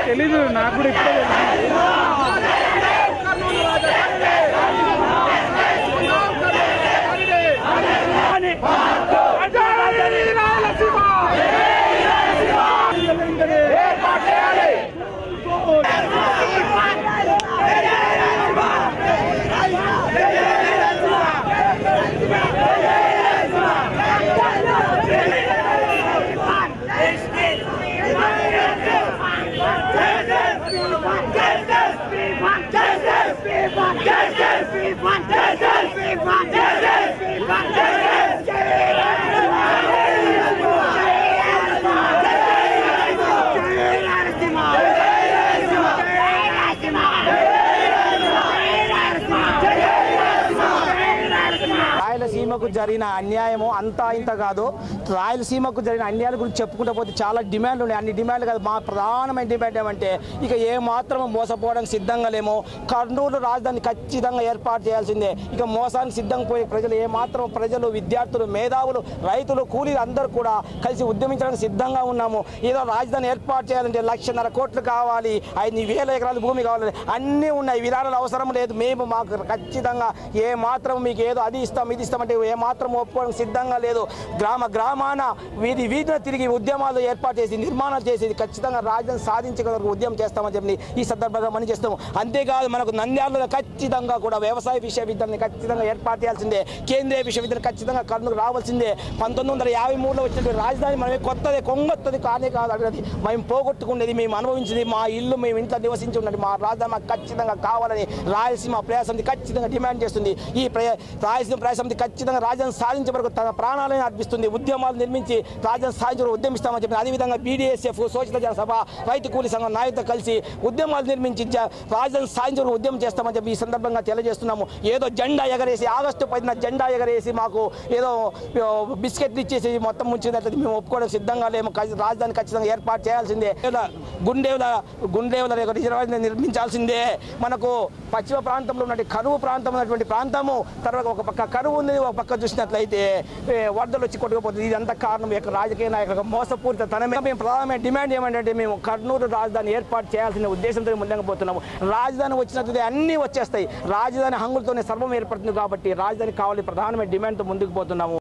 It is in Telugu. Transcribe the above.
తెలీదు నాకు కూడా ఇప్పుడే రాయలసీమకు జరిగిన అన్యాయము అంతా ఇంత కాదు. రాయలసీమకు జరిగిన అన్యాయాల గురించి చెప్పుకుంటూ పోతే చాలా డిమాండ్లు ఉన్నాయి. అన్ని డిమాండ్లు కాదు, మా ప్రధానమైన డిమాండ్ ఏమంటే ఇక ఏమాత్రం మోసపోవడానికి సిద్ధంగా లేము. కర్నూలు రాజధాని ఖచ్చితంగా ఏర్పాటు చేయాల్సిందే. ఇక మోసానికి సిద్ధంగా పోయే ప్రజలు ఏమాత్రం ప్రజలు, విద్యార్థులు, మేధావులు, రైతులు, కూలీలు అందరూ కూడా కలిసి ఉద్యమించడానికి సిద్ధంగా ఉన్నాము. ఏదో రాజధాని ఏర్పాటు చేయాలంటే 1,50,000 కోట్లు కావాలి, 5,000 ఎకరాల భూమి కావాలి, అన్నీ ఉన్నాయి. విధానాలు అవసరం లేదు. మేము మాకు ఖచ్చితంగా ఏమాత్రం మీకు ఏదో అది ఇస్తాం ఇది ఇస్తామంటే ఏమాత్రం ఒప్పుకోవడానికి సిద్ధంగా లేదు. గ్రామాన వీధిన తిరిగి ఉద్యమాలు ఏర్పాటు చేసి నిర్మాణాలు చేసి ఖచ్చితంగా రాజధాని సాధించగలకు ఉద్యమం చేస్తామని చెప్పి ఈ సందర్భంగా మనం చేస్తాము. అంతేకాదు మనకు నంద్యాలలో ఖచ్చితంగా కూడా వ్యవసాయ విశ్వవిద్యాలయం ఖచ్చితంగా ఏర్పాటు చేయాల్సిందే. కేంద్రీయ విశ్వవిద్యాలయం ఖచ్చితంగా కర్నూలు రావాల్సిందే. 1953లో వచ్చినటువంటి రాజధాని మనమే కొత్తది కొంగొత్తది కానే కాదు. అడిగేది మేము పోగొట్టుకునేది, మేము అనుభవించింది, మా ఇల్లు మేము ఇంట్లో నివసించి ఉన్నది, మా రాజధాని మాకు ఖచ్చితంగా కావాలని రాయలసీమ ప్రజాసమితి ఖచ్చితంగా డిమాండ్ చేస్తుంది. ఈ రాయలసీమ ప్రజాసమితి ఖచ్చితంగా రాజధాని సాధించే వరకు తన ప్రాణాలను అర్పిస్తుంది. ఉద్యమాలు నిర్మించి రాజధాని సాధించే వరకు ఉద్యమిస్తామని చెప్పి అదేవిధంగా BDSF శోషిత జన సభ రైతు కూలీ సంఘం నాయకులతో కలిసి ఉద్యమాలు నిర్మించి రాజధాని సాధించే వరకు ఉద్యమం చేస్తామని చెప్పి ఈ సందర్భంగా తెలియజేస్తున్నాము. ఏదో జెండా ఎగరేసి ఆగస్టు 10న జెండా ఎగరేసి మాకు ఏదో బిస్కెట్లు ఇచ్చేసి మొత్తం ముంచినట్లయితే మేము ఒప్పుకోవడానికి సిద్ధంగా లేము. రాజధాని ఖచ్చితంగా ఏర్పాటు చేయాల్సిందే. గుండేవుల రిజర్వాయర్ నిర్మించాల్సిందే. మనకు పశ్చిమ ప్రాంతంలో ఉన్నటువంటి కరువు ప్రాంతం ఉన్నటువంటి ప్రాంతము, తర్వాత ఒక పక్క కరువు ఉంది, ఒక పక్క చూసినట్లయితే వరదలు వచ్చి కొట్టుకుపోతుంది. ఇదంతా కారణం యొక్క రాజకీయ నాయకుల మోసపూరిత తనమే. మేము ప్రధానమైన డిమాండ్ ఏమంటే మేము కర్నూలు రాజధాని ఏర్పాటు చేయాల్సిన ఉద్దేశంతో ముందుకు పోతున్నాము. రాజధాని వచ్చినట్లయితే అన్నీ వచ్చేస్తాయి. రాజధాని హంగులతోనే సర్వం ఏర్పడుతుంది కాబట్టి రాజధాని కావాలి ప్రధానమైన డిమాండ్తో ముందుకు పోతున్నాము.